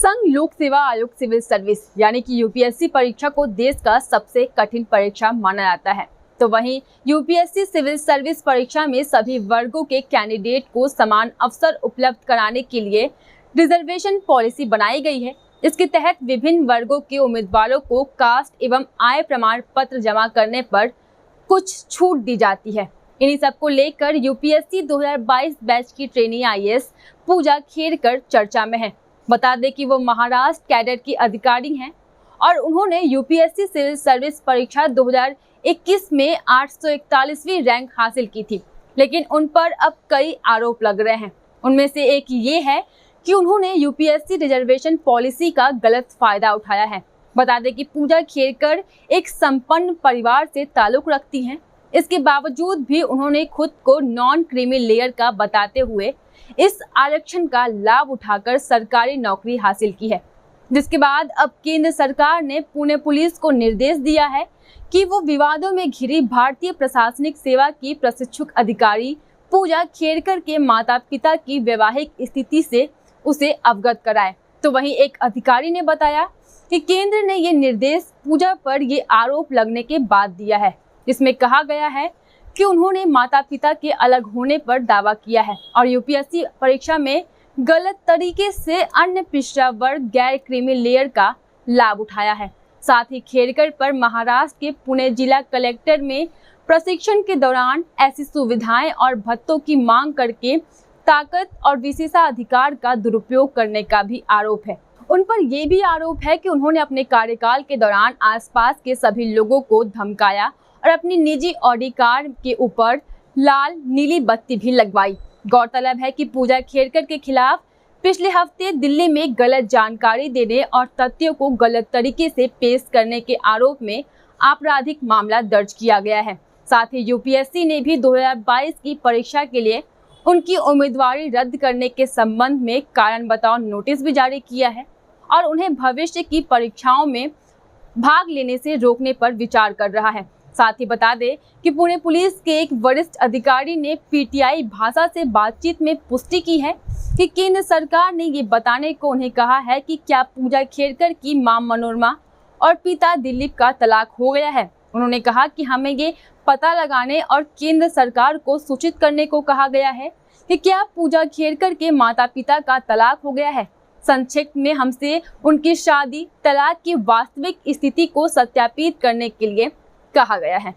संघ लोक सेवा आयोग सिविल सर्विस यानी कि यूपीएससी परीक्षा को देश का सबसे कठिन परीक्षा माना जाता है। तो वहीं यूपीएससी सिविल सर्विस परीक्षा में सभी वर्गों के कैंडिडेट को समान अवसर उपलब्ध कराने के लिए रिजर्वेशन पॉलिसी बनाई गई है। इसके तहत विभिन्न वर्गों के उम्मीदवारों को कास्ट एवं आय प्रमाण पत्र जमा करने पर कुछ छूट दी जाती है। इन्हीं सबको लेकर यूपीएससी 2022 बैच की ट्रेनी आईएएस पूजा खेरकर चर्चा में है। बता दें कि वो महाराष्ट्र कैडर की अधिकारी हैं और उन्होंने यूपीएससी सिविल सर्विस परीक्षा 2021 में 841वीं रैंक हासिल की थी, लेकिन उन पर अब कई आरोप लग रहे हैं। उनमें से एक ये है कि उन्होंने यूपीएससी रिजर्वेशन पॉलिसी का गलत फायदा उठाया है। बता दें कि पूजा खेरकर एक संपन्न परिवार से ताल्लुक रखती हैं। इसके बावजूद भी उन्होंने खुद को नॉन क्रीमी लेयर का बताते हुए इस आरक्षण का लाभ उठाकर सरकारी नौकरी हासिल की है, जिसके बाद अब केंद्र सरकार ने पुणे पुलिस को निर्देश दिया है कि वो विवादों में घिरी भारतीय प्रशासनिक सेवा की प्रशिक्षुक अधिकारी पूजा खेरकर के माता पिता की वैवाहिक स्थिति से उसे अवगत कराए। तो वहीं एक अधिकारी ने बताया कि केंद्र ने ये निर्देश पूजा पर ये आरोप लगने के बाद दिया है, जिसमें कहा गया है कि उन्होंने माता पिता के अलग होने पर दावा किया है और यूपीएससी परीक्षा में गलत तरीके से अन्य पिछड़ा वर्ग गैर क्रीमी लेयर का लाभ उठाया है। साथ ही खेरकर पर महाराष्ट्र के पुणे जिला कलेक्टर में प्रशिक्षण के दौरान ऐसी सुविधाएं और भत्तों की मांग करके ताकत और विशेषाधिकार का दुरुपयोग करने का भी आरोप है। उन पर यह भी आरोप है कि उन्होंने अपने कार्यकाल के दौरान आसपास के सभी लोगों को धमकाया और अपनी निजी ऑडी कार के ऊपर लाल नीली बत्ती भी लगवाई। गौरतलब है कि पूजा खेरकर के खिलाफ पिछले हफ्ते दिल्ली में गलत जानकारी देने और तथ्यों को गलत तरीके से पेश करने के आरोप में आपराधिक मामला दर्ज किया गया है। साथ ही यूपीएससी ने भी 2022 की परीक्षा के लिए उनकी उम्मीदवारी रद्द करने के संबंध में कारण बताओ नोटिस भी जारी किया है और उन्हें भविष्य की परीक्षाओं में भाग लेने से रोकने पर विचार कर रहा है। साथ ही बता दें कि पुणे पुलिस के एक वरिष्ठ अधिकारी ने पीटीआई भाषा से बातचीत में पुष्टि की है कि केंद्र सरकार ने ये बताने को उन्हें कहा है कि क्या पूजा खेरकर की मां मनोरमा और पिता दिलीप का तलाक हो गया है। उन्होंने कहा कि हमें ये पता लगाने और केंद्र सरकार को सूचित करने को कहा गया है कि क्या पूजा खेरकर के माता पिता का तलाक हो गया है। संक्षिप्त में हमसे उनकी शादी तलाक की वास्तविक स्थिति को सत्यापित करने के लिए कहा गया है।